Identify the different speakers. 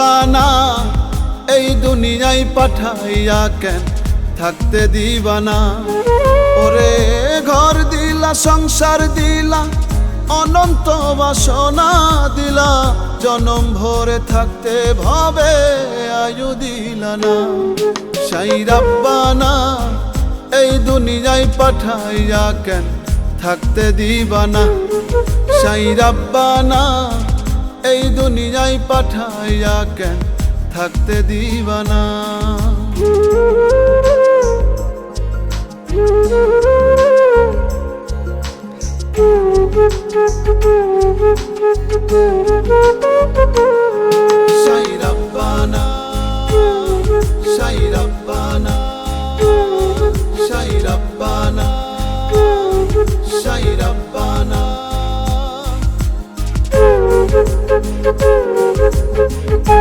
Speaker 1: রাব্বানা এই দুনিয়ায় পাঠাইয়া কেন থাকতে দিবা না। ওরে ঘর দিলা, সংসার দিলা, অনন্ত বাসনা দিলা, জনম ভরে থাকতে ভাবে আয়ু দিলা না। সাই রাব্বানা এই দুনিয়ায় পাঠাইয়া কেন থাকতে দিবা না। সাই রাব্বানা এই দুনিয়ায় পাঠাইয়া কেন থাকতে দিবা না। সাই রাব্বানা, সাই রাব্বানা, সাই রাব্বানা, সাই রাব্বানা।